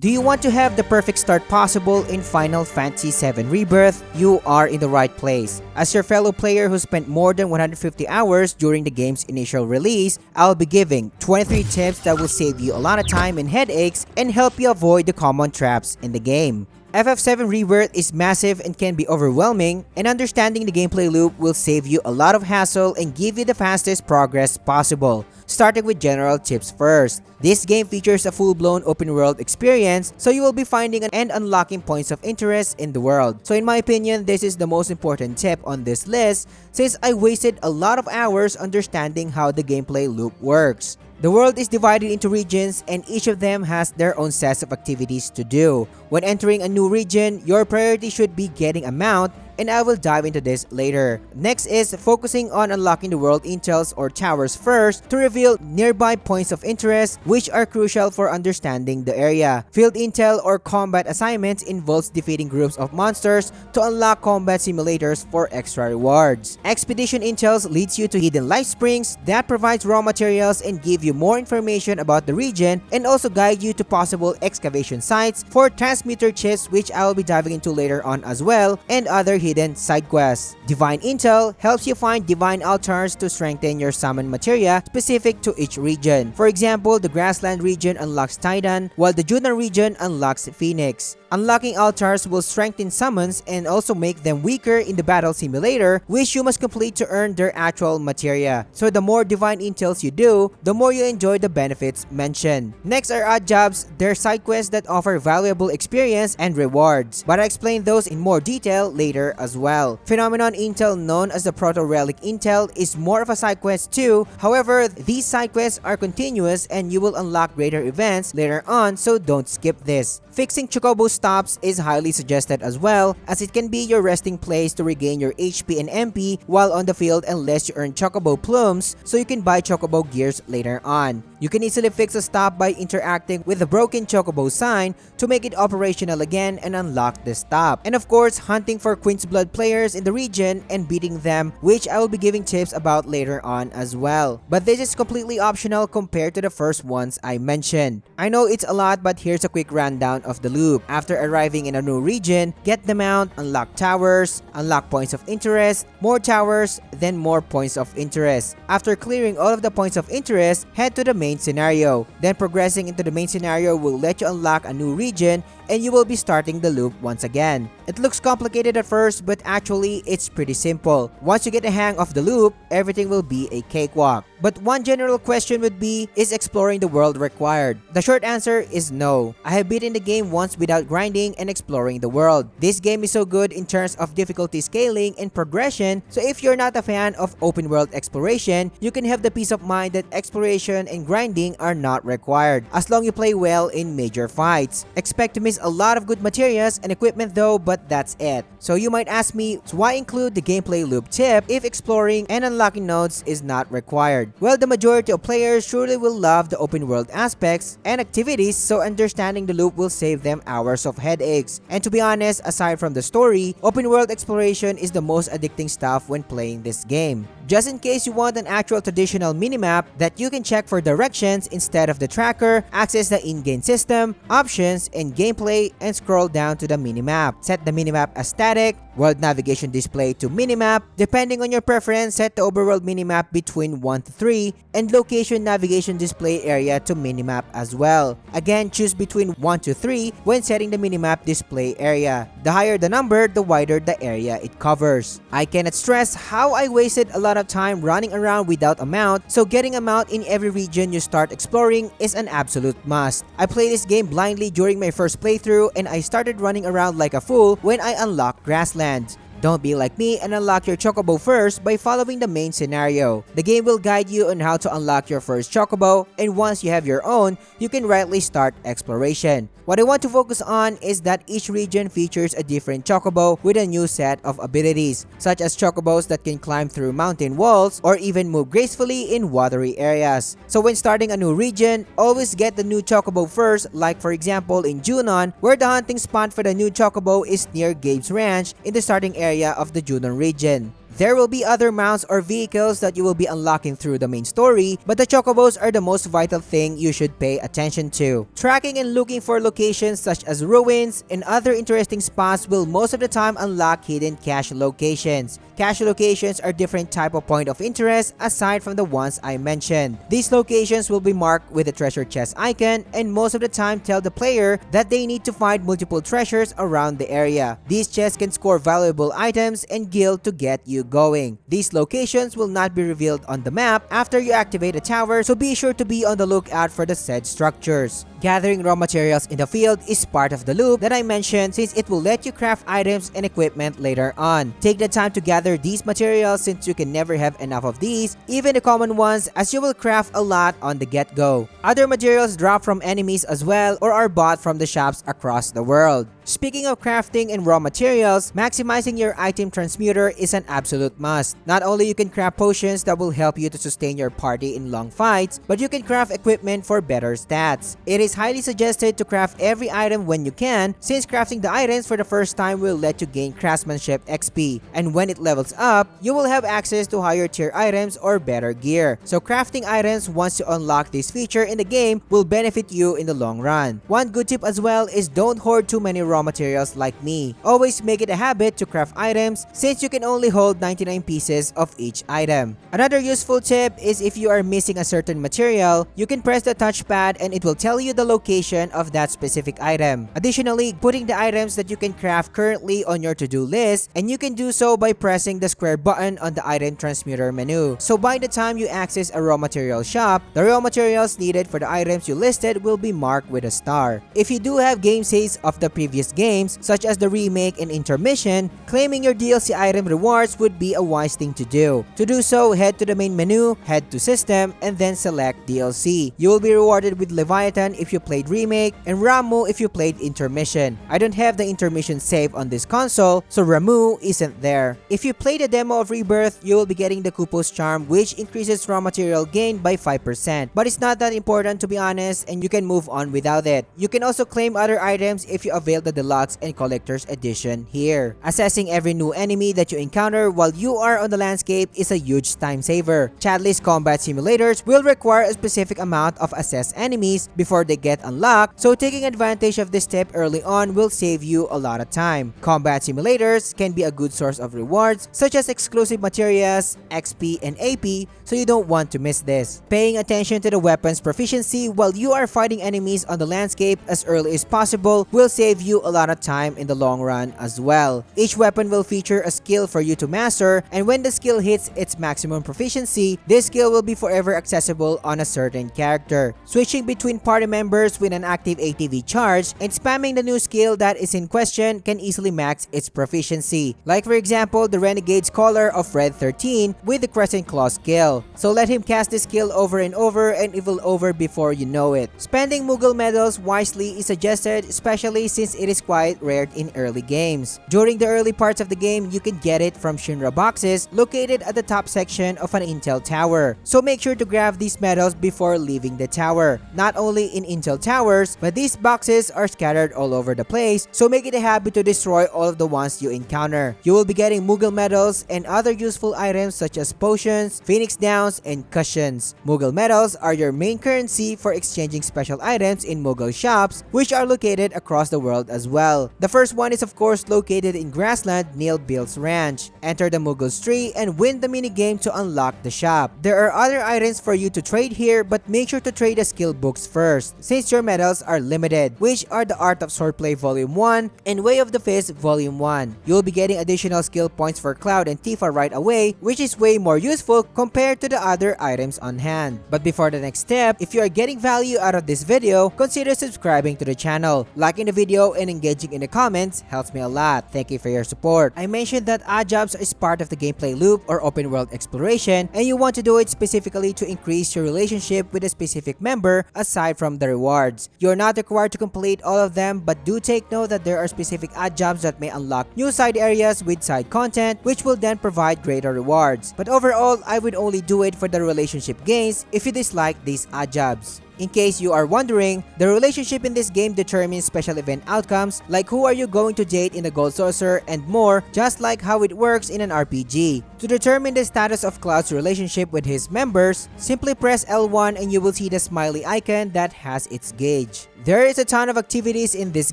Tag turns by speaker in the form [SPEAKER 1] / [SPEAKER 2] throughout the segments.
[SPEAKER 1] Do you want to have the perfect start possible in Final Fantasy VII Rebirth? You are in the right place. As your fellow player who spent more than 150 hours during the game's initial release, I'll be giving 23 tips that will save you a lot of time and headaches and help you avoid the common traps in the game. FF7 Rebirth is massive and can be overwhelming, and understanding the gameplay loop will save you a lot of hassle and give you the fastest progress possible. Starting with general tips first. This game features a full-blown open-world experience, so you will be finding and unlocking points of interest in the world. So in my opinion, this is the most important tip on this list since I wasted a lot of hours understanding how the gameplay loop works. The world is divided into regions and each of them has their own sets of activities to do. When entering a new region, your priority should be getting a mount, and I will dive into this later. Next is focusing on unlocking the world intels or towers first to reveal nearby points of interest which are crucial for understanding the area. Field intel or combat assignments involves defeating groups of monsters to unlock combat simulators for extra rewards. Expedition intels leads you to hidden life springs that provides raw materials and give you more information about the region and also guide you to possible excavation sites for transmuter chips, which I will be diving into later on as well, and other hidden side quests. Divine Intel helps you find divine altars to strengthen your summon materia specific to each region. For example, the Grassland region unlocks Titan, while the Junon region unlocks Phoenix. Unlocking altars will strengthen summons and also make them weaker in the battle simulator, which you must complete to earn their actual materia. So the more divine intels you do, the more you enjoy the benefits mentioned. Next are odd jobs. They're side quests that offer valuable experience and rewards, but I explain those in more detail later as well. Phenomenon Intel, known as the Proto Relic Intel, is more of a side quest too. However, these side quests are continuous and you will unlock greater events later on, so don't skip this. Fixing Chocobo stops is highly suggested as well, as it can be your resting place to regain your HP and MP while on the field unless you earn Chocobo plumes, so you can buy Chocobo gears later on. You can easily fix a stop by interacting with the broken Chocobo sign to make it operational again and unlock the stop. And of course, hunting for Queen's Blood players in the region and beating them, which I will be giving tips about later on as well. But this is completely optional compared to the first ones I mentioned. I know it's a lot, but here's a quick rundown of the loop. After arriving in a new region, get the mount, unlock towers, unlock points of interest, more towers, then more points of interest. After clearing all of the points of interest, head to the main scenario. Then progressing into the main scenario will let you unlock a new region and you will be starting the loop once again. It looks complicated at first, but actually it's pretty simple. Once you get the hang of the loop, everything will be a cakewalk. But one general question would be, is exploring the world required? The short answer is no. I have beaten the game once without grinding and exploring the world. This game is so good in terms of difficulty scaling and progression, so if you're not a fan of open world exploration, you can have the peace of mind that exploration and grinding are not required, as long you play well in major fights. Expect to miss a lot of good materials and equipment though, but that's it. So you might ask me, so why include the gameplay loop tip if exploring and unlocking nodes is not required? Well, the majority of players surely will love the open world aspects and activities, so understanding the loop will save them hours of headaches. And to be honest, aside from the story, open world exploration is the most addicting stuff when playing this game. Just in case you want an actual traditional minimap that you can check for directions instead of the tracker, access the in-game system, options, and gameplay, and scroll down to the minimap. Set the minimap as static, world navigation display to minimap. Depending on your preference, set the overworld minimap between 1 to 3, and location navigation display area to minimap as well. Again, choose between 1 to 3 when setting the minimap display area. The higher the number, the wider the area it covers. I cannot stress how I wasted a lot of time running around without a mount, so getting a mount in every region you start exploring is an absolute must. I played this game blindly during my first playthrough and I started running around like a fool when I unlocked Grasslands. Don't be like me and unlock your Chocobo first by following the main scenario. The game will guide you on how to unlock your first Chocobo, and once you have your own, you can rightly start exploration. What I want to focus on is that each region features a different Chocobo with a new set of abilities, such as Chocobos that can climb through mountain walls or even move gracefully in watery areas. So when starting a new region, always get the new Chocobo first, like for example in Junon, where the hunting spot for the new Chocobo is near Gabe's Ranch in the starting area of the Junon region. There will be other mounts or vehicles that you will be unlocking through the main story, but the chocobos are the most vital thing you should pay attention to. Tracking and looking for locations such as ruins and other interesting spots will most of the time unlock hidden cache locations. Cache locations are different type of point of interest aside from the ones I mentioned. These locations will be marked with a treasure chest icon and most of the time tell the player that they need to find multiple treasures around the area. These chests can score valuable items and gil to get you going. These locations will not be revealed on the map after you activate a tower, so be sure to be on the lookout for the said structures. Gathering raw materials in the field is part of the loop that I mentioned since it will let you craft items and equipment later on. Take the time to gather these materials since you can never have enough of these, even the common ones, as you will craft a lot on the get-go. Other materials drop from enemies as well or are bought from the shops across the world. Speaking of crafting and raw materials, maximizing your item transmuter is an absolute must. Not only you can craft potions that will help you to sustain your party in long fights, but you can craft equipment for better stats. It is highly suggested to craft every item when you can, since crafting the items for the first time will let you gain craftsmanship XP, and when it levels up, you will have access to higher tier items or better gear. So crafting items once you unlock this feature in the game will benefit you in the long run. One good tip as well is don't hoard too many raw materials like me. Always make it a habit to craft items since you can only hold 99 pieces of each item. Another useful tip is if you are missing a certain material, you can press the touchpad and it will tell you the location of that specific item. Additionally, putting the items that you can craft currently on your to-do list, and you can do so by pressing the square button on the item transmuter menu. So by the time you access a raw material shop, the raw materials needed for the items you listed will be marked with a star. If you do have game saves of the previous games, such as the remake and intermission, claiming your DLC item rewards would be a wise thing to do. To do so, head to the main menu, head to system, and then select DLC. You will be rewarded with Leviathan if you played remake and Ramu if you played intermission. I don't have the intermission save on this console, so Ramu isn't there. If you play the demo of Rebirth, you will be getting the Kupo's Charm, which increases raw material gain by 5%. But it's not that important to be honest, and you can move on without it. You can also claim other items if you avail the Deluxe and Collector's Edition here. Assessing every new enemy that you encounter while you are on the landscape is a huge time saver. Chadley's combat simulators will require a specific amount of assessed enemies before they get unlocked, so taking advantage of this step early on will save you a lot of time. Combat simulators can be a good source of rewards such as exclusive materias, XP, and AP, so you don't want to miss this. Paying attention to the weapon's proficiency while you are fighting enemies on the landscape as early as possible will save you a lot of time in the long run as well. Each weapon will feature a skill for you to master, and when the skill hits its maximum proficiency, this skill will be forever accessible on a certain character. Switching between party members with an active ATV charge and spamming the new skill that is in question can easily max its proficiency. Like for example, the Renegade's Collar of Red 13 with the Crescent Claw skill. So let him cast this skill over and over and it will over before you know it. Spending Moogle medals wisely is suggested, especially since it is quite rare in early games. During the early parts of the game, you can get it from Shinra boxes located at the top section of an Intel tower. So make sure to grab these medals before leaving the tower. Not only in Intel towers, but these boxes are scattered all over the place, so make it a habit to destroy all of the ones you encounter. You will be getting Moogle medals and other useful items such as potions, Phoenix Downs, and cushions. Moogle medals are your main currency for exchanging special items in Moogle shops, which are located across the world as well. The first one is of course located in Grassland near Bill's Ranch. Enter the Moogle's tree and win the minigame to unlock the shop. There are other items for you to trade here, but make sure to trade the skill books first, since your medals are limited, which are the Art of Swordplay Volume 1 and Way of the Fist Volume 1. You'll be getting additional skill points for Cloud and Tifa right away, which is way more useful compared to the other items on hand. But before the next step, if you are getting value out of this video, consider subscribing to the channel. Liking the video and engaging in the comments helps me a lot. Thank you for your support. I mentioned that odd jobs is part of the gameplay loop or open world exploration, and you want to do it specifically to increase your relationship with a specific member aside from the rewards. You are not required to complete all of them, but do take note that there are specific odd jobs that may unlock new side areas with side content, which will then provide greater rewards. But overall, I would only do it for the relationship gains if you dislike these odd jobs. In case you are wondering, the relationship in this game determines special event outcomes like who are you going to date in the Gold Saucer and more, just like how it works in an RPG. To determine the status of Cloud's relationship with his members, simply press L1 and you will see the smiley icon that has its gauge. There is a ton of activities in this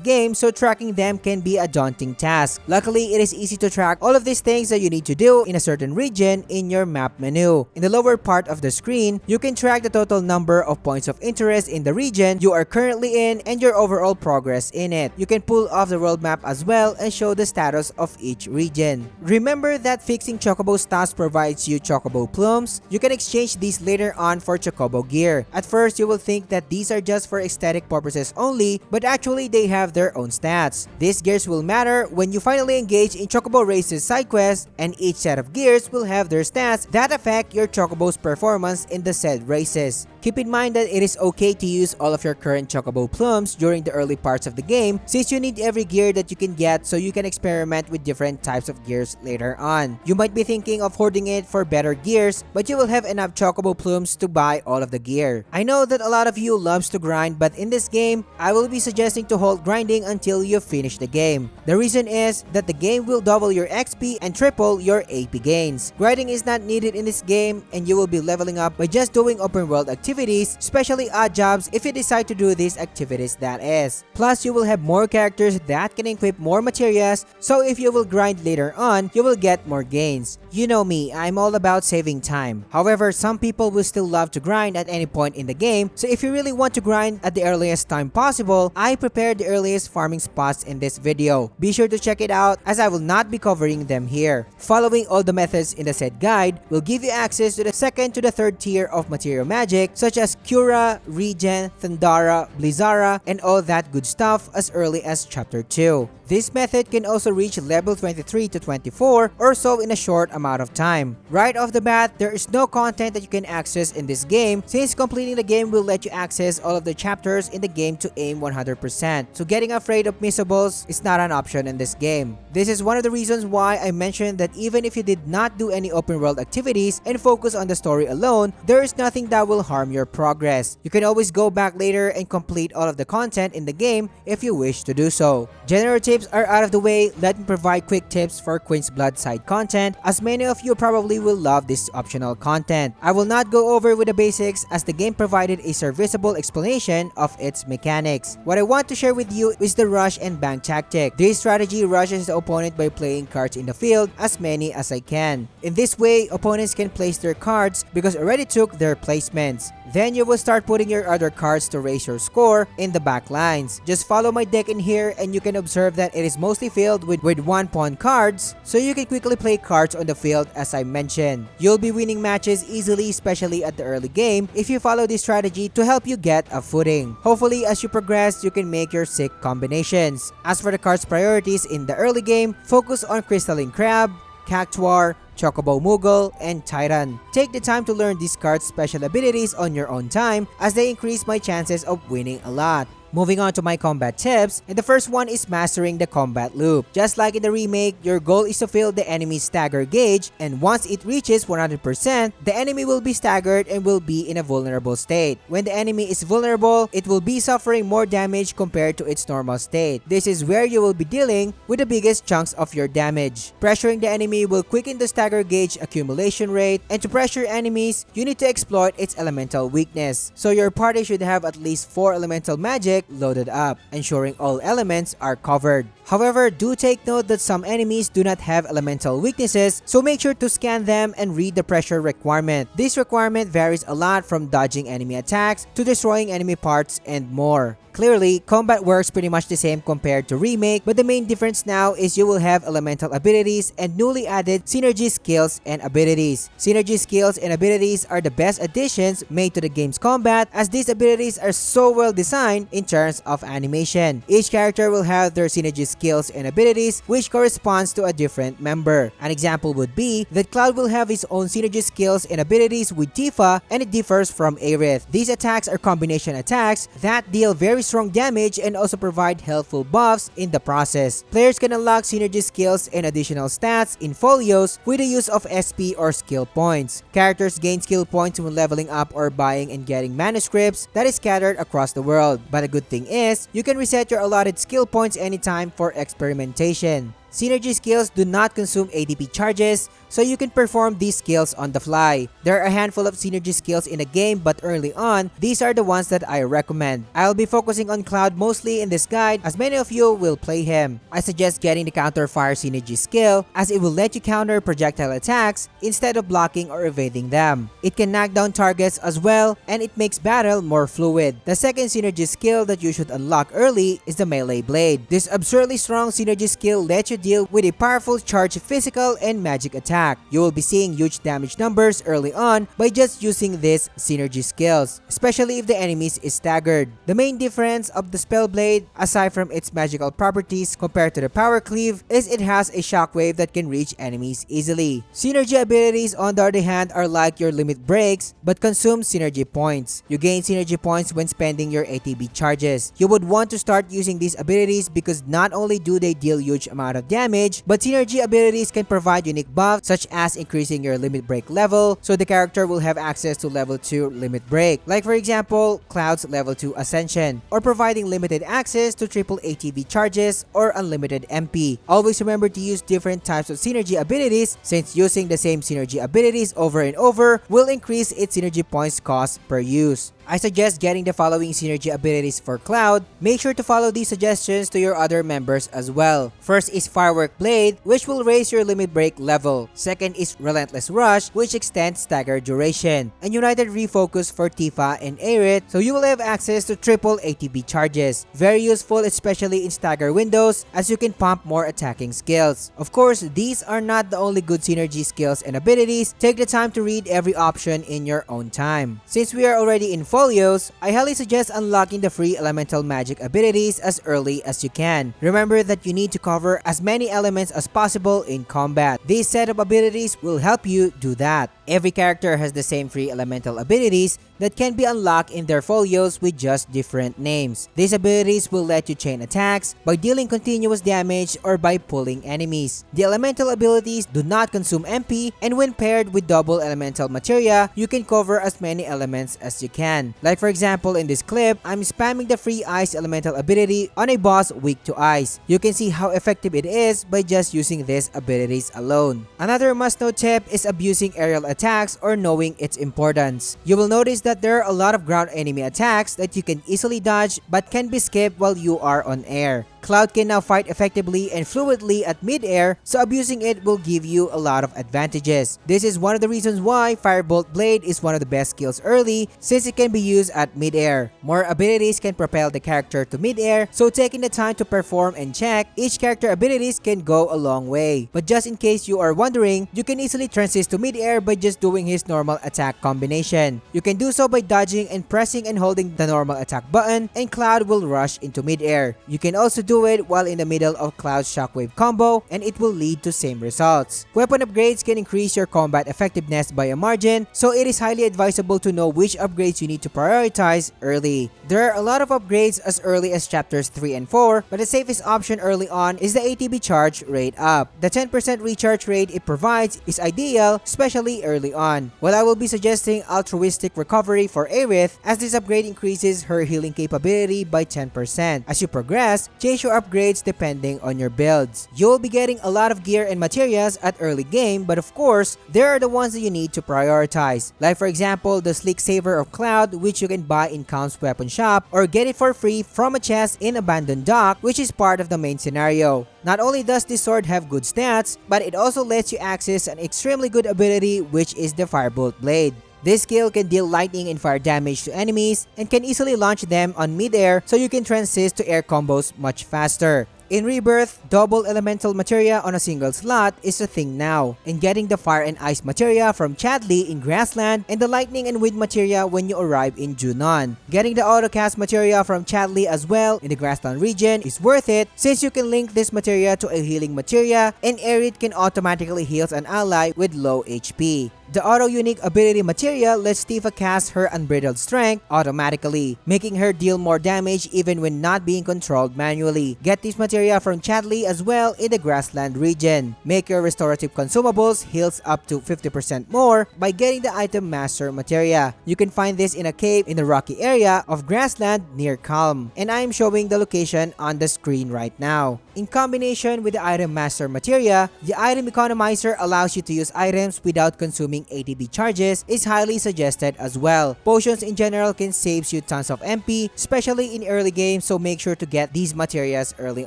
[SPEAKER 1] game, so tracking them can be a daunting task. Luckily, it is easy to track all of these things that you need to do in a certain region in your map menu. In the lower part of the screen, you can track the total number of points of interest in the region you are currently in and your overall progress in it. You can pull off the world map as well and show the status of each region. Remember that fixing Chocobo stats provides you Chocobo plumes. You can exchange these later on for Chocobo gear. At first, you will think that these are just for aesthetic purposes only, but actually they have their own stats. These gears will matter when you finally engage in Chocobo Races side quests, and each set of gears will have their stats that affect your Chocobo's performance in the said races. Keep in mind that it is okay to use all of your current Chocobo plumes during the early parts of the game, since you need every gear that you can get so you can experiment with different types of gears later on. You might be thinking of hoarding it for better gears, but you will have enough Chocobo plumes to buy all of the gear. I know that a lot of you loves to grind, but in this game, I will be suggesting to hold grinding until you finish the game. The reason is that the game will double your XP and triple your AP gains. Grinding is not needed in this game, and you will be leveling up by just doing open world activities, especially odd jobs if you decide to do these activities, that is. Plus, you will have more characters that can equip more materias, so if you will grind later on, you will get more gains. You know me, I'm all about saving time. However, some people will still love to grind at any point in the game, so if you really want to grind at the earliest time possible, I prepared the earliest farming spots in this video. Be sure to check it out as I will not be covering them here. Following all the methods in the said guide will give you access to the second to the third tier of material magic such as Cura, Regen, Thundara, Blizzara, and all that good stuff as early as chapter 2. This method can also reach level 23 to 24 or so in a short amount of time. Right off the bat, there is no content that you can access in this game since completing the game will let you access all of the chapters in the game to aim 100%. So getting afraid of missables is not an option in this game. This is one of the reasons why I mentioned that even if you did not do any open world activities and focus on the story alone, there is nothing that will harm your progress. You can always go back later and complete all of the content in the game if you wish to do so. General tips are out of the way, let me provide quick tips for Queen's Blood side content, as many of you probably will love this optional content. I will not go over with the basics as the game provided a serviceable explanation of its mechanics. What I want to share with you is the rush and bang tactic. This strategy rushes the opponent by playing cards in the field as many as I can. In this way, opponents can place their cards because I already took their placements. Then you will start putting your other cards to raise your score in the back lines. Just follow my deck in here and you can observe that it is mostly filled with one pawn cards, so you can quickly play cards on the field as I mentioned. You'll be winning matches easily, especially at the early game, if you follow this strategy to help you get a footing. Hopefully, as you progress, you can make your sick combinations. As for the cards priorities in the early game, focus on Crystalline Crab, Cactuar, Chocobo Moogle, and Titan. Take the time to learn these cards' special abilities on your own time as they increase my chances of winning a lot. Moving on to my combat tips, and the first one is mastering the combat loop. Just like in the remake, your goal is to fill the enemy's stagger gauge, and once it reaches 100%, the enemy will be staggered and will be in a vulnerable state. When the enemy is vulnerable, it will be suffering more damage compared to its normal state. This is where you will be dealing with the biggest chunks of your damage. Pressuring the enemy will quicken the stagger gauge accumulation rate, and to pressure enemies, you need to exploit its elemental weakness. So your party should have at least 4 elemental magic loaded up, ensuring all elements are covered. However, do take note that some enemies do not have elemental weaknesses, so make sure to scan them and read the pressure requirement. This requirement varies a lot from dodging enemy attacks to destroying enemy parts and more. Clearly, combat works pretty much the same compared to remake, but the main difference now is you will have elemental abilities and newly added synergy skills and abilities. Synergy skills and abilities are the best additions made to the game's combat, as these abilities are so well designed in terms of animation. Each character will have their synergy skills and abilities which corresponds to a different member. An example would be that Cloud will have his own synergy skills and abilities with Tifa, and it differs from Aerith. These attacks are combination attacks that deal very strong damage and also provide helpful buffs in the process. Players can unlock synergy skills and additional stats in folios with the use of SP or skill points. Characters gain skill points when leveling up or buying and getting manuscripts that is scattered across the world. But a good thing is, you can reset your allotted skill points anytime for experimentation. Synergy skills do not consume ADP charges, so you can perform these skills on the fly. There are a handful of synergy skills in the game, but early on, these are the ones that I recommend. I'll be focusing on Cloud mostly in this guide as many of you will play him. I suggest getting the counter fire synergy skill as it will let you counter projectile attacks instead of blocking or evading them. It can knock down targets as well, and it makes battle more fluid. The second synergy skill that you should unlock early is the melee blade. This absurdly strong synergy skill lets you deal with a powerful charged physical and magic attack. You will be seeing huge damage numbers early on by just using these synergy skills, especially if the enemies is staggered. The main difference of the spell blade, aside from its magical properties compared to the power cleave, is it has a shockwave that can reach enemies easily. Synergy abilities on the other hand are like your limit breaks but consume synergy points. You gain synergy points when spending your ATB charges. You would want to start using these abilities because not only do they deal huge amount of damage, but synergy abilities can provide unique buffs such as increasing your limit break level, so the character will have access to level 2 limit break, like for example Cloud's level 2 ascension, or providing limited access to triple ATB charges or unlimited MP. Always remember to use different types of synergy abilities, since using the same synergy abilities over and over will increase its synergy points cost per use. I suggest getting the following synergy abilities for Cloud. Make sure to follow these suggestions to your other members as well. First is Firework Blade, which will raise your limit break level. Second is Relentless Rush, which extends stagger duration. And United Refocus for Tifa and Aerith, so you will have access to triple ATB charges. Very useful especially in stagger windows as you can pump more attacking skills. Of course, these are not the only good synergy skills and abilities. Take the time to read every option in your own time. Since we are already in folios, I highly suggest unlocking the free elemental magic abilities as early as you can. Remember that you need to cover as many elements as possible in combat. These set of abilities will help you do that. Every character has the same free elemental abilities that can be unlocked in their folios with just different names. These abilities will let you chain attacks by dealing continuous damage or by pulling enemies. The elemental abilities do not consume MP, and when paired with double elemental materia, you can cover as many elements as you can. Like for example in this clip, I'm spamming the free ice elemental ability on a boss weak to ice. You can see how effective it is by just using these abilities alone. Another must-know tip is abusing aerial attacks or knowing its importance. You will notice that there are a lot of ground enemy attacks that you can easily dodge but can be skipped while you are on air. Cloud can now fight effectively and fluidly at mid-air, so abusing it will give you a lot of advantages. This is one of the reasons why Firebolt Blade is one of the best skills early, since it can be used at mid-air. More abilities can propel the character to mid-air, so taking the time to perform and check each character abilities can go a long way. But just in case you are wondering, you can easily transit to mid-air by just doing his normal attack combination. You can do so by dodging and pressing and holding the normal attack button, and Cloud will rush into mid-air. You can also do it while in the middle of Cloud's shockwave combo, and it will lead to same results. Weapon upgrades can increase your combat effectiveness by a margin, so it is highly advisable to know which upgrades you need to prioritize early. There are a lot of upgrades as early as chapters 3 and 4, but the safest option early on is the ATB charge rate up. The 10% recharge rate it provides is ideal, especially early on. While I will be suggesting altruistic recovery for Aerith, as this upgrade increases her healing capability by 10%. As you progress, change your upgrades depending on your builds. You'll be getting a lot of gear and materials at early game, but of course, there are the ones that you need to prioritize. Like for example, the Sleek Saber of Cloud, which you can buy in Count's weapon shop or get it for free from a chest in Abandoned Dock, which is part of the main scenario. Not only does this sword have good stats, but it also lets you access an extremely good ability, which is the Firebolt Blade. This skill can deal lightning and fire damage to enemies and can easily launch them on mid-air, so you can transit to air combos much faster. In Rebirth, double elemental materia on a single slot is a thing now, and getting the fire and ice materia from Chadley in Grassland and the lightning and wind materia when you arrive in Junon. Getting the autocast materia from Chadley as well in the Grassland region is worth it since you can link this materia to a healing materia and Aerith can automatically heal an ally with low HP. The auto-unique ability materia lets Tifa cast her Unbridled Strength automatically, making her deal more damage even when not being controlled manually. Get this materia from Chadley as well in the Grassland region. Make your restorative consumables heals up to 50% more by getting the item Master materia. You can find this in a cave in the rocky area of Grassland near Calm, and I am showing the location on the screen right now. In combination with the item Master materia, the item economizer allows you to use items without consuming ATB charges is highly suggested as well. Potions in general can save you tons of MP, especially in early games, so make sure to get these materias early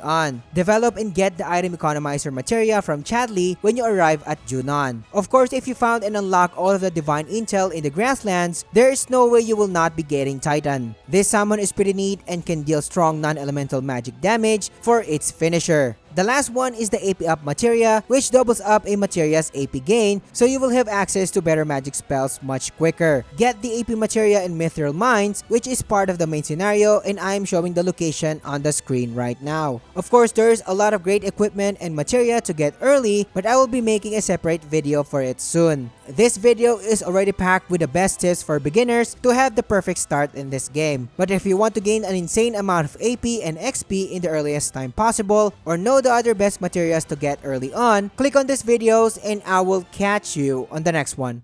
[SPEAKER 1] on. Develop and get the item economizer materia from Chadley when you arrive at Junon. Of course, if you found and unlock all of the divine intel in the Grasslands, there is no way you will not be getting Titan. This summon is pretty neat and can deal strong non-elemental magic damage for its finisher. The last one is the AP Up materia, which doubles up a materia's AP gain, so you will have access to better magic spells much quicker. Get the AP materia in Mithril Mines, which is part of the main scenario, and I am showing the location on the screen right now. Of course, there's a lot of great equipment and materia to get early, but I will be making a separate video for it soon. This video is already packed with the best tips for beginners to have the perfect start in this game. But if you want to gain an insane amount of AP and XP in the earliest time possible, or know the other best materials to get early on, click on these videos and I will catch you on the next one.